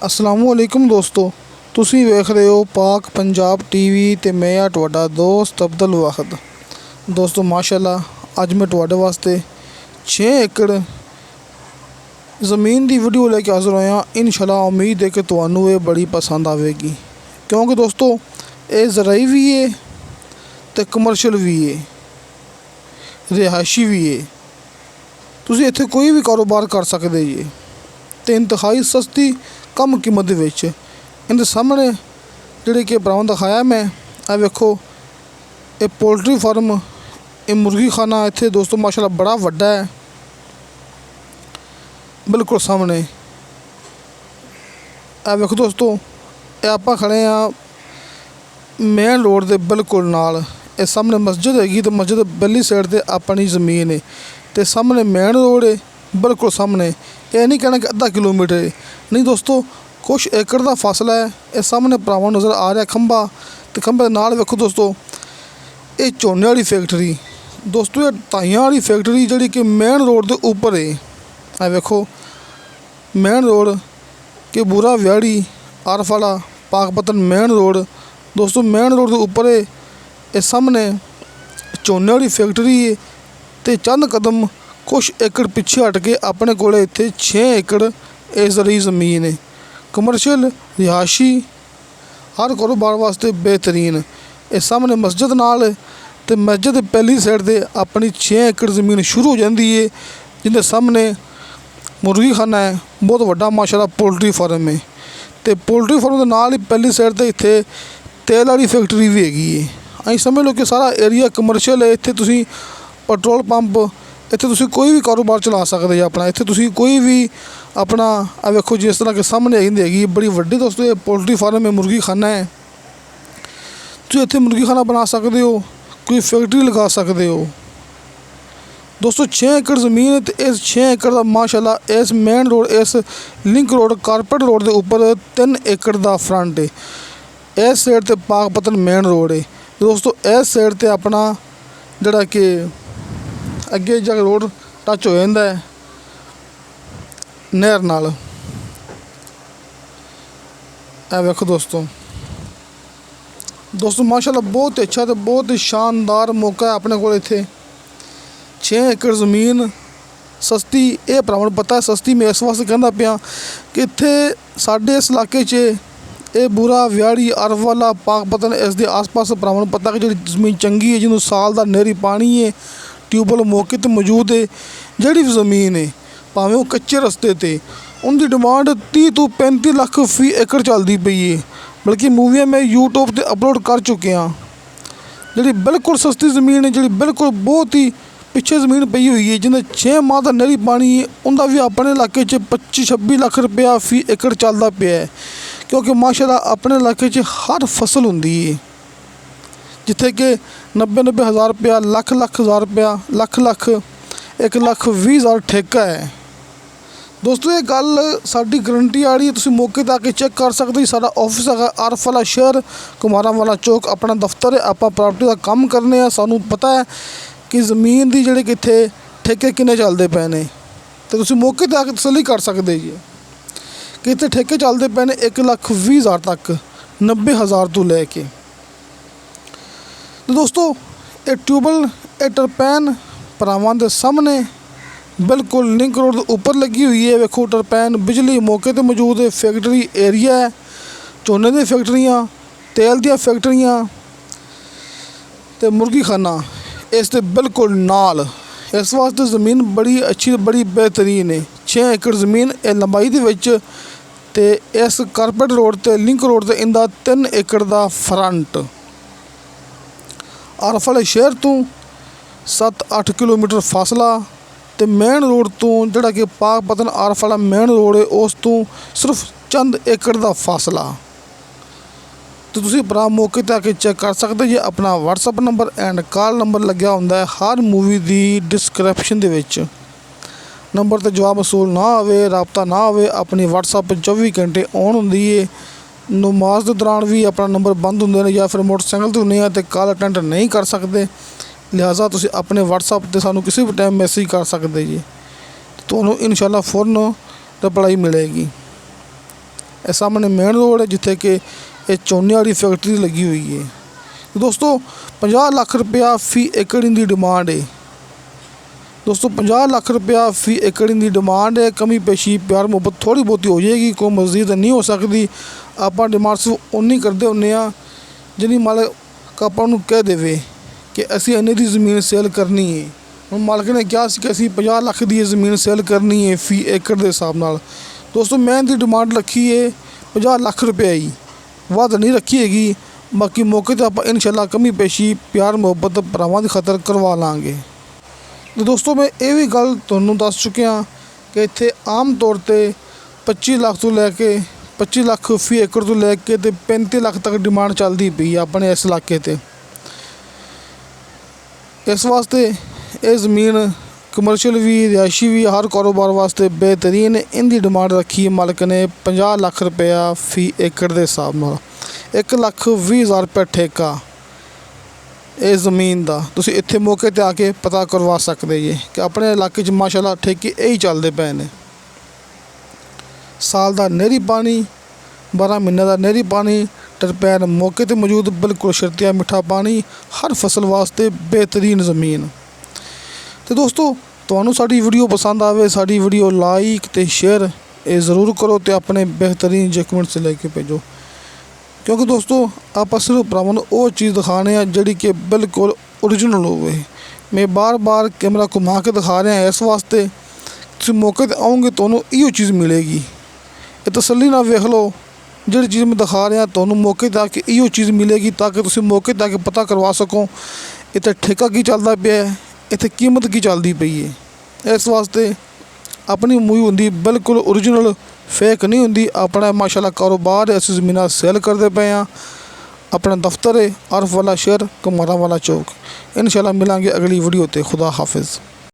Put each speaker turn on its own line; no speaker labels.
अस्सलामुअलैकुम दोस्तों, ਤੁਸੀਂ ਵੇਖ ਰਹੇ ਹੋ ਪਾਕ ਪੰਜਾਬ ਟੀਵੀ ਤੇ ਮੈਂ ਆ ਤੁਹਾਡਾ ਦੋਸਤ ਅਬਦੁਲ ਵਾਹਿਦ। ਦੋਸਤੋ ਮਾਸ਼ਾਅੱਲਾ ਅੱਜ ਮੈਂ ਤੁਹਾਡੇ ਵਾਸਤੇ 6 ਏਕੜ ਜ਼ਮੀਨ ਦੀ ਵੀਡੀਓ ਲੈ ਕੇ ਹਾਜ਼ਰ ਹੋਇਆ। ਇਨਸ਼ਾਅੱਲਾ ਉਮੀਦ ਹੈ ਕਿ ਤੁਹਾਨੂੰ ਇਹ ਬੜੀ ਪਸੰਦ ਆਵੇਗੀ, ਕਿਉਂਕਿ ਦੋਸਤੋ ਇਹ ਜ਼ਰਾਈ ਵੀ ਹੈ ਤੇ ਕਮਰਸ਼ੀਅਲ ਵੀ ਹੈ, ਰਿਹਾਇਸ਼ੀ ਵੀ ਹੈ। ਤੁਸੀਂ ਇੱਥੇ ਕੋਈ ਵੀ ਕਾਰੋਬਾਰ ਕਰ ਸਕਦੇ ਜੀ ਤੇ ਇੰਤਹਾਈ ਸਸਤੀ कम कीमत इनके सामने जिहड़े कि भरावां दिखाया मैं आ वेखो ये पोल्ट्री फार्म ये मुर्गी खाना इत्थे दोस्तों माशाअल्लाह बड़ा वड्डा है। बिल्कुल सामने आ वेखो दोस्तों ये आपां खड़े हाँ मेन रोड के बिल्कुल नाल। ये सामने मस्जिद हैगी तो मस्जिद पहली साइड ते अपनी ज़मीन है तो सामने मेन रोड है बिल्कुल सामने। ये नहीं कहना कि अद्धा किलोमीटर है, नहीं दोस्तों कुछ एकड़ का फासला है। ये सामने भरावां नज़र आ रहा खंभा तो खंभे के नाल वेखो दोस्तों ये झोने वाली फैक्ट्री। दोस्तों ये ताइयां वाली फैक्ट्री जिहड़ी कि मेन रोड के उपर है। आ वेखो मेन रोड के बुरा व्याड़ी आरफ वाला पाकपतन मेन रोड दोस्तों मेन रोड के उपर है। ये सामने झोने वाली फैक्ट्री है तो चंद कदम कुछ एकड़ पिछे हट के अपने को इत्थे 6 एकड़ इस जरी ज़मीन है। कमर्शियल रिहायशी हर कारोबार वास्ते बेहतरीन। इस सामने मस्जिद नाल ते मस्जिद पहली साइड ते अपनी 6 एकड़ ज़मीन शुरू हो जाती है, जिंदे सामने मुर्गी खाना है बहुत वड्डा माशाअल्लाह पोल्ट्री फार्म है। तो पोल्ट्री फार्म के नाल ही पहली साइड ते इत्थे तेल वाली फैक्ट्री भी हैगी है। असीं समझ लो कि सारा एरिया कमर्शियल है। इत्थे तुसीं पेट्रोल पंप इत्थे तुसीं कोई भी कारोबार चला सकते जी अपना। इत्थे तुसीं कोई भी अपना आ वेखो जिस तरह के सामने हैगी बड़ी वड्डी दोस्तों ये पोल्ट्री फार्म है मुर्गी खाना है। तुसीं इत्थे मुर्गी खाना बना सकते हो, कोई फैक्ट्री लगा सकते हो। दोस्तों 6 एकड़ ज़मीन है तो इस 6 एकड़ का माशाअल्लाह इस मेन रोड इस लिंक रोड कारपेट रोड के उपर 3 एकड़ का फ्रंट है। इस साइड ते पाकपतन मेन रोड है दोस्तों। इस साइड ते अपना जिहड़ा कि अगे जाके रोड टच हो जाता है नहर नाल। ए वेखो दोस्तों माशाअल्लाह बहुत ही अच्छा तो बहुत ही शानदार मौका है अपने को इत्थे 6 एकड़ ज़मीन सस्ती। ये भरावां नूं पता है सस्ती मैं इस वास्ते कहंदा पिया कि इत्थे साडे इस इलाके च ये बुरा व्याड़ी अरफ वाला पाकपतन इस दे आस पास भरावां नूं पता कि जिहड़ी ज़मीन चंगी है जिन्हों साल का नहरी पानी है ट्यूबवैल मौके ते मौजूद है। जिहड़ी भी ज़मीन है भावें वो कच्चे रस्ते ते उनकी डिमांड 30 तो 35 लाख फी एकड़ चलती पई है। बल्कि मूवियाँ मैं यूट्यूब पर अपलोड कर चुके हाँ। जी बिल्कुल सस्ती ज़मीन है जी बिल्कुल बहुत ही पिछे ज़मीन पई हुई है जिन्हें 6 माह का नहरी पानी है उनका भी अपने इलाके 25-26 लाख रुपया फी एकड़ चलता पिया है। क्योंकि माशाअल्लाह अपने इलाके हर फसल होंदी है जिथे कि 90-90 हज़ार रुपया लख हज़ार रुपया लख 1,20,000 ठेका है। दोस्तों ये गल साडी गारंटी आ रही है, तुसीं मौके ते आके चेक कर सकते हो। साडा ऑफिस है आरफ वाला शहर कुमारा वाला चौक अपना दफ्तर है। आपां प्रॉपर्टी का काम करने आ, सानूं पता है कि ज़मीन की जिहड़े कित्थे ठेके किन्ने चलते पे ने ते तुसीं मौके ते आके तसल्ली कर सकते जी कि इत्थे ठेके चलते पे ने 1,20,000 तक 90,000 तो लैके। तो दोस्तों ये ट्यूबल ये टरपैन भरावां दे सामने बिल्कुल लिंक रोड के उपर लगी हुई है। वेखो टरपैन बिजली मौके पर मौजूद है। फैक्ट्री एरिया है, झोने दी फैक्ट्रियाँ तेल दी फैक्ट्रियाँ तो मुर्गी खाना इस दे बिल्कुल नाल। इस वास्ते ज़मीन बड़ी अच्छी बड़ी बेहतरीन है। 6 एकड़ ज़मीन ये लंबाई दे विच ते इस कारपेट रोड ते लिंक रोड ते इंदा 3 एकड़ का फ्रंट। आरफ वाले शहर तो 7-8 किलोमीटर फासला तो मेन रोड तो जिहड़ा कि पाकपतन आरफ वाला मेन रोड है उस तो सिर्फ चंद एकड़ का फासला। तो तुसीं भरा मौके ते आके चेक कर सकते जी। अपना WhatsApp number and call number लग्या हुंदा है हर मूवी की डिस्क्रिप्शन दे विच। नंबर ते जवाब वसूल ना होवे राबता ना होवे अपनी WhatsApp 24 घंटे ऑन हुंदी है। नमाज के दौरान भी अपना नंबर बंद होंगे या फिर मोटरसाइकिल तो नहीं तो कॉल अटेंड नहीं कर सकते। लिहाजा तुसीं अपने WhatsApp ते सानू किसी भी टाइम मैसेज कर सकते जी, तो इंशाल्लाह फ़ौरन रिप्लाई मिलेगी। ਇਹ ਸਾਹਮਣੇ ਮੇਨ ਰੋਡ ਹੈ ਜਿੱਥੇ ਕਿ ਇਹ ਝੋਨੇ ਵਾਲੀ ਫੈਕਟਰੀ ਲੱਗੀ ਹੋਈ ਹੈ। ਦੋਸਤੋ 50 ਲੱਖ ਰੁਪਇਆ ਫੀ ਏਕੜ ਦੀ ਡਿਮਾਂਡ ਹੈ। ਦੋਸਤੋ 50 ਲੱਖ ਰੁਪਇਆ ਫੀ ਏਕੜ ਦੀ ਡਿਮਾਂਡ ਹੈ। ਕਮੀ ਪੇਸ਼ੀ ਪਿਆਰ ਮੁਹੱਬਤ ਥੋੜ੍ਹੀ ਬਹੁਤੀ ਹੋ ਜਾਏਗੀ, ਕੋਈ ਮਜ਼ੀਦ ਨਹੀਂ ਹੋ ਸਕਦੀ। ਆਪਾਂ ਡਿਮਾਂਡ ਸਿਰਫ ਉਨੀ ਕਰਦੇ ਹੁੰਦੇ ਹਾਂ ਜਿੰਨੀ ਮਾਲਕ ਆਪਾਂ ਨੂੰ ਕਹਿ ਦੇਵੇ ਕਿ ਅਸੀਂ ਇੰਨੇ ਦੀ ਜ਼ਮੀਨ ਸੇਲ ਕਰਨੀ ਹੈ। ਹੁਣ ਮਾਲਕ ਨੇ ਕਿਹਾ ਸੀ ਕਿ ਅਸੀਂ 50 ਲੱਖ ਦੀ ਜ਼ਮੀਨ ਸੇਲ ਕਰਨੀ ਹੈ ਫੀ ਏਕੜ ਦੇ ਹਿਸਾਬ ਨਾਲ। ਦੋਸਤੋ ਮੈਂ ਇਹਦੀ ਡਿਮਾਂਡ ਰੱਖੀ ਹੈ 50 ਲੱਖ ਰੁਪਏ ਹੀ, ਵੱਧ ਨਹੀਂ ਰੱਖੀ ਹੈਗੀ। ਬਾਕੀ ਮੌਕੇ 'ਤੇ ਆਪਾਂ ਇਨਸ਼ਾਅੱਲਾ ਕਮੀ ਪੇਸ਼ੀ ਪਿਆਰ ਮੁਹੱਬਤ ਭਰਾਵਾਂ ਦੀ ਖਾਤਰ ਕਰਵਾ ਲਾਂਗੇ। ਤੇ ਦੋਸਤੋ ਮੈਂ ਇਹ ਵੀ ਗੱਲ ਤੁਹਾਨੂੰ ਦੱਸ ਚੁੱਕਿਆ ਕਿ ਇੱਥੇ ਆਮ ਤੌਰ 'ਤੇ 25 ਲੱਖ ਤੋਂ ਲੈ ਕੇ 25 ਲੱਖ ਫੀ ਏਕੜ ਤੋਂ ਲੈ ਕੇ ਤੇ 35 ਲੱਖ ਤੱਕ ਡਿਮਾਂਡ ਚੱਲਦੀ ਪਈ ਆਪਣੇ ਇਸ ਇਲਾਕੇ 'ਤੇ। ਇਸ ਵਾਸਤੇ ਇਹ ਜ਼ਮੀਨ ਕਮਰਸ਼ੀਅਲ ਵੀ ਰਿਹਾਇਸ਼ੀ ਵੀ ਹਰ ਕਾਰੋਬਾਰ ਵਾਸਤੇ ਬਿਹਤਰੀਨ ਇਹਦੀ ਡਿਮਾਂਡ ਰੱਖੀ ਹੈ ਮਾਲਕ ਨੇ 50 ਲੱਖ ਰੁਪਇਆ ਫੀ ਏਕੜ ਦੇ ਹਿਸਾਬ ਨਾਲ। 1,20,000 ਰੁਪਏ ਠੇਕਾ ਇਹ ਜ਼ਮੀਨ ਦਾ। ਤੁਸੀਂ ਇੱਥੇ ਮੌਕੇ 'ਤੇ ਆ ਕੇ ਪਤਾ ਕਰਵਾ ਸਕਦੇ ਜੀ ਕਿ ਆਪਣੇ ਇਲਾਕੇ 'ਚ ਮਾਸ਼ਾਅੱਲਾ ਠੇਕੇ ਇਹੀ ਚੱਲਦੇ ਪਏ ਨੇ। ਸਾਲ ਦਾ ਨਹਿਰੀ ਪਾਣੀ, 12 ਮਹੀਨੇ ਦਾ ਨਹਿਰੀ ਪਾਣੀ, ਟਰਪੈਨ ਮੌਕੇ 'ਤੇ ਮੌਜੂਦ, ਬਿਲਕੁਲ ਸ਼ਰਤੀਆ ਮਿੱਠਾ ਪਾਣੀ, ਹਰ ਫਸਲ ਵਾਸਤੇ ਬਿਹਤਰੀਨ ਜ਼ਮੀਨ। ਤੇ ਦੋਸਤੋ ਤੁਹਾਨੂੰ ਸਾਡੀ ਵੀਡੀਓ ਪਸੰਦ ਆਵੇ, ਸਾਡੀ ਵੀਡੀਓ ਲਾਈਕ ਤੇ ਸ਼ੇਅਰ ਇਹ ਜ਼ਰੂਰ ਕਰੋ ਤੇ ਆਪਣੇ ਬਿਹਤਰੀਨ ਕਮੈਂਟਸ ਲੈ ਕੇ ਭੇਜੋ, ਕਿਉਂਕਿ ਦੋਸਤੋ ਆਪਾਂ ਸਿਰਫ ਭਰਾਵਾਂ ਨੂੰ ਉਹ ਚੀਜ਼ ਦਿਖਾਉਂਦੇ ਹਾਂ ਜਿਹੜੀ ਕਿ ਬਿਲਕੁਲ ਓਰੀਜਨਲ ਹੋਵੇ। ਮੈਂ ਬਾਰ-ਬਾਰ ਕੈਮਰਾ ਘੁਮਾ ਕੇ ਦਿਖਾ ਰਿਹਾ ਇਸ ਵਾਸਤੇ ਤੁਸੀਂ ਮੌਕੇ 'ਤੇ ਆਓਗੇ ਤੁਹਾਨੂੰ ਇਹੋ ਚੀਜ਼ ਮਿਲੇਗੀ। ਇਹ ਤਸੱਲੀ ਨਾਲ ਵੇਖ ਲਓ, ਜਿਹੜੀ ਚੀਜ਼ ਮੈਂ ਦਿਖਾ ਰਿਹਾ ਤੁਹਾਨੂੰ ਮੌਕੇ 'ਤੇ ਆ ਕੇ ਇਹੋ ਚੀਜ਼ ਮਿਲੇਗੀ ਤਾਂ ਕਿ ਤੁਸੀਂ ਮੌਕੇ 'ਤੇ ਆ ਕੇ ਪਤਾ ਕਰਵਾ ਸਕੋ ਇੱਥੇ ਠੇਕਾ ਕੀ ਚੱਲਦਾ ਪਿਆ ਹੈ, ਇੱਥੇ ਕੀਮਤ ਕੀ ਚੱਲਦੀ ਪਈ ਹੈ। ਇਸ ਵਾਸਤੇ ਆਪਣੀ ਮੂਵੀ ਹੁੰਦੀ ਬਿਲਕੁਲ ਓਰੀਜਨਲ, ਫੇਕ ਨਹੀਂ ਹੁੰਦੀ। ਆਪਣਾ ਮਾਸ਼ਾਅੱਲਾ ਕਾਰੋਬਾਰ ਹੈ, ਅਸੀਂ ਜ਼ਮੀਨਾਂ ਸੇਲ ਕਰਦੇ ਪਏ ਹਾਂ। ਆਪਣਾ ਦਫ਼ਤਰ ਹੈ ਆਰਫ ਵਾਲਾ ਸ਼ਹਿਰ, ਕਮਾਰਾਂ ਵਾਲਾ ਚੌਕ। ਇਨਸ਼ਾਅੱਲਾ ਮਿਲਾਂਗੇ ਅਗਲੀ ਵੀਡੀਓ 'ਤੇ। ਖੁਦਾ ਹਾਫਿਜ਼।